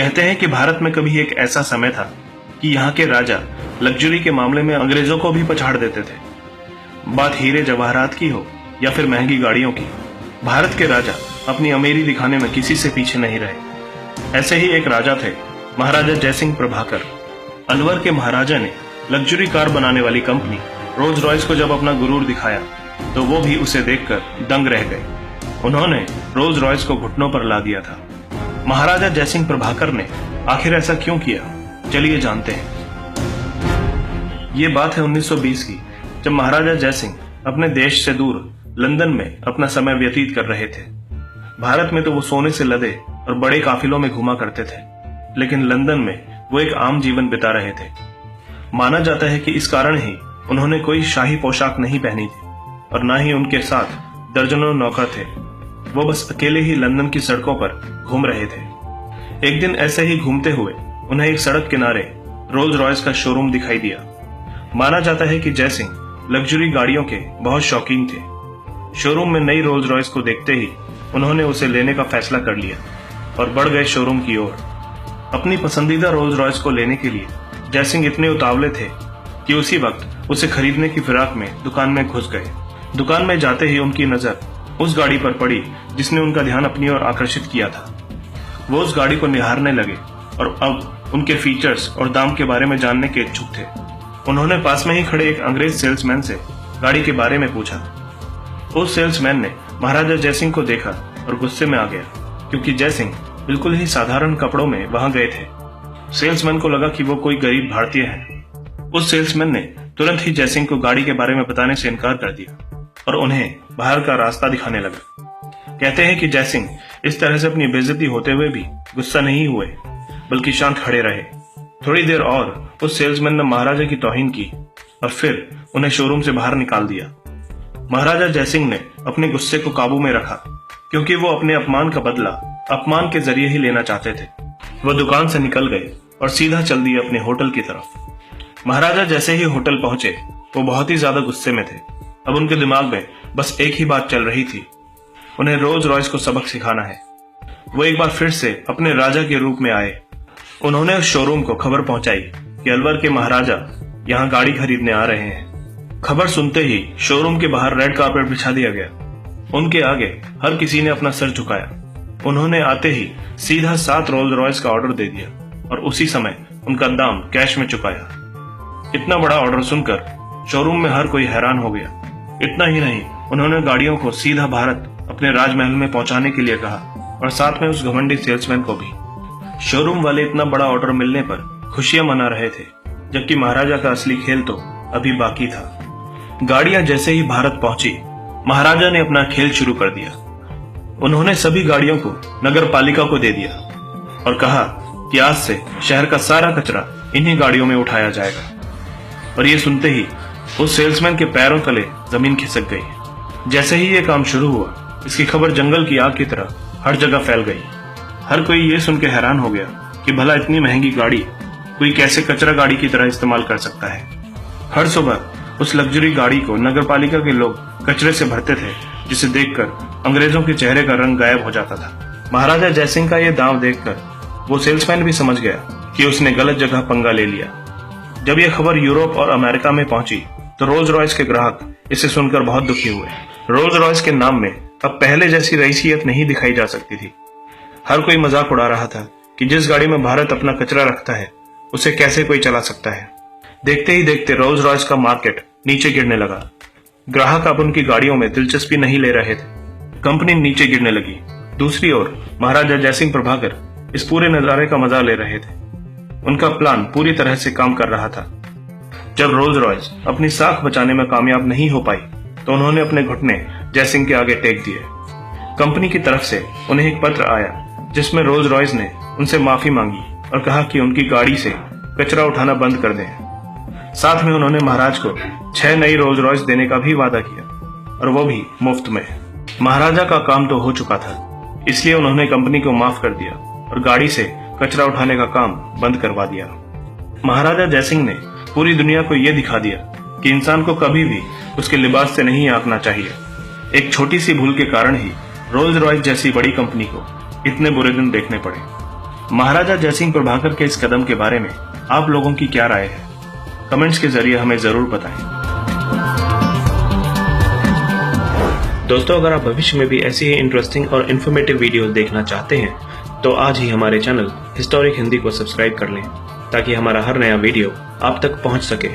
कहते हैं कि भारत में कभी एक ऐसा समय था कि यहाँ के राजा लग्जरी के मामले में अंग्रेजों को भी पछाड़ देते थे। बात हीरे जवाहरात की हो या फिर महंगी गाड़ियों की, भारत के राजा अपनी अमीरी दिखाने में किसी से पीछे नहीं रहे। ऐसे ही एक राजा थे महाराजा जयसिंह प्रभाकर। अलवर के महाराजा ने लग्जरी कार बनाने वाली कंपनी रोल्स रॉयस को जब अपना गुरूर दिखाया तो वो भी उसे देखकर दंग रह गए। उन्होंने रोल्स रॉयस को घुटनों पर ला दिया था। महाराजा जयसिंह प्रभाकर ने आखिर ऐसा क्यों किया, चलिए जानते हैं। ये बात है 1920 की, जब महाराजा जयसिंह अपने देश से दूर लंदन में अपना समय व्यतीत कर रहे थे। भारत में तो वो सोने से लदे और बड़े काफिलों में घुमा करते थे, लेकिन लंदन में वो एक आम जीवन बिता रहे थे। माना जाता है कि इस कारण ही उन्होंने कोई शाही पोशाक नहीं पहनी थी और न ही उनके साथ दर्जनों नौकर थे। वो बस अकेले ही लंदन की सड़कों पर घूम रहे थे। एक दिन ऐसे ही घूमते हुए उन्हें एक सड़क किनारे रोल्स रॉयस का शोरूम दिखाई दिया। माना जाता है कि जयसिंह लग्जरी गाड़ियों के बहुत शौकीन थे। शोरूम में नई रोल्स रॉयस को देखते ही उन्होंने उसे लेने का फैसला कर लिया और बढ़ गए शोरूम की ओर। अपनी पसंदीदा रोल्स रॉयस को लेने के लिए जयसिंह इतने उतावले थे कि उसी वक्त उसे खरीदने की फिराक में दुकान में घुस गए। दुकान में जाते ही उनकी नजर उस गाड़ी पर पड़ी जिसने उनका ध्यान अपनी ओर आकर्षित किया था। वो उस गाड़ी को निहारने लगे और अब उनके फीचर्स और दाम के बारे में जानने के इच्छुक थे। उन्होंने पास में ही खड़े एक अंग्रेज सेल्समैन से गाड़ी के बारे में पूछा। उस सेल्समैन ने महाराजा जयसिंह को देखा और गुस्से में आ गया, क्योंकि जयसिंह बिल्कुल ही साधारण कपड़ों में वहां गए थे। सेल्समैन को लगा कि वो कोई गरीब भारतीय है। उस सेल्समैन ने तुरंत ही जयसिंह को गाड़ी के बारे में बताने से इनकार कर दिया और उन्हें बाहर का रास्ता दिखाने लगा। कहते हैं कि जयसिंह इस तरह से अपनी बेइज्जती होते हुए भी गुस्सा नहीं हुए, बल्कि शांत खड़े रहे। थोड़ी देर और उस सेल्समैन ने महाराजा की तौहीन की और फिर उन्हें शोरूम से बाहर निकाल दिया। महाराजा जयसिंह ने अपने गुस्से को काबू में रखा, क्योंकि वो अपने अपमान का बदला अपमान के जरिए ही लेना चाहते थे। वो दुकान से निकल गए और सीधा चल दिए अपने होटल की तरफ। महाराजा जैसे ही होटल पहुंचे वो बहुत ही ज्यादा गुस्से में थे। अब उनके दिमाग में बस एक ही बात चल रही थी, उन्हें रोल्स रॉयस को सबक सिखाना है। वो एक बार फिर से अपने राजा के रूप में आए। उन्होंने उस शोरूम को खबर पहुंचाई कि अलवर के महाराजा यहाँ गाड़ी खरीदने आ रहे हैं। खबर सुनते ही शोरूम के बाहर रेड कार्पेट बिछा दिया गया। उनके आगे हर किसी ने अपना सर झुकाया। उन्होंने आते ही सीधा 7 रोल्स रॉयस का ऑर्डर दे दिया और उसी समय उनका दाम कैश में चुकाया। इतना बड़ा ऑर्डर सुनकर शोरूम में हर कोई हैरान हो गया। इतना ही नहीं, उन्होंने गाड़ियों को सीधा भारत अपने राजमहल में पहुंचाने के लिए कहा और साथ में उस घमंडी सेल्समैन को भी। शोरूम वाले इतना बड़ा ऑर्डर मिलने पर खुशियां मना रहे थे, जबकि महाराजा का असली खेल तो अभी बाकी था। गाड़ियां जैसे ही भारत पहुंची, महाराजा ने अपना खेल शुरू कर दिया। उन्होंने सभी गाड़ियों को नगर पालिका को दे दिया और कहा कि आज से शहर का सारा कचरा इन्हीं गाड़ियों में उठाया जाएगा। और ये सुनते ही उस सेल्समैन के पैरों तले जमीन खिसक गई। जैसे ही ये काम शुरू हुआ, इसकी खबर जंगल की आग की तरह हर जगह फैल गई। हर कोई ये सुन के हैरान हो गया कि भला इतनी महंगी गाड़ी कोई कैसे कचरा गाड़ी की तरह इस्तेमाल कर सकता है। हर सुबह उस लग्जरी गाड़ी को नगर पालिका के लोग कचरे से भरते थे, जिसे देखकर अंग्रेजों के चेहरे का रंग गायब हो जाता था। महाराजा जयसिंह का ये दांव देखकर वो सेल्समैन भी समझ गया कि उसने गलत जगह पंगा ले लिया। जब यह खबर यूरोप और अमेरिका में पहुंची तो रोल्स रॉयस के ग्राहक इसे सुनकर बहुत दुखी हुए। रोल्स रॉयस के नाम में अब पहले जैसी रईसियत नहीं दिखाई जा सकती थी। हर कोई मजाक उड़ा रहा था कि जिस गाड़ी में भारत अपना कचरा रखता है उसे कैसे कोई चला सकता है। देखते ही देखते रोल्स रॉयस का मार्केट नीचे गिरने लगा। ग्राहक अब उनकी गाड़ियों में दिलचस्पी नहीं ले रहे थे। कंपनी नीचे गिरने लगी। दूसरी ओर महाराजा जयसिंह प्रभाकर इस पूरे नजारे का मजा ले रहे थे। उनका प्लान पूरी तरह से काम कर रहा था। जब रोल्स रॉयस अपनी साख बचाने में कामयाब नहीं हो पाई तो उन्होंने अपने घुटने जयसिंह के आगे टेक दिए। कंपनी की तरफ से उन्हें एक पत्र आया जिसमें रोल्स रॉयस ने उनसे माफी मांगी और कहा कि उनकी गाड़ी से कचरा उठाना बंद कर दें। साथ में उन्होंने महाराज को 6 नई रोल्स रॉयस देने का भी वादा किया, और वो भी मुफ्त में। महाराजा का काम तो हो चुका था, इसलिए उन्होंने कंपनी को माफ कर दिया और गाड़ी से कचरा उठाने का काम बंद करवा दिया। महाराजा जयसिंह ने पूरी दुनिया को यह दिखा दिया कि इंसान को कभी भी उसके लिबास से नहीं आंकना चाहिए। एक छोटी सी भूल के कारण ही रोल्स रॉयस जैसी बड़ी कंपनी को इतने बुरे दिन देखने पड़े। महाराजा जयसिंह प्रभाकर के इस कदम के बारे में आप लोगों की क्या राय है? कमेंट्स के जरिए हमें जरूर बताएं। दोस्तों, अगर आप भविष्य में भी ऐसी ही इंटरेस्टिंग और इन्फॉर्मेटिव वीडियोस देखना चाहते हैं तो आज ही हमारे चैनल हिस्टोरिक हिंदी को सब्सक्राइब कर लें ताकि हमारा हर नया वीडियो आप तक पहुंच सके।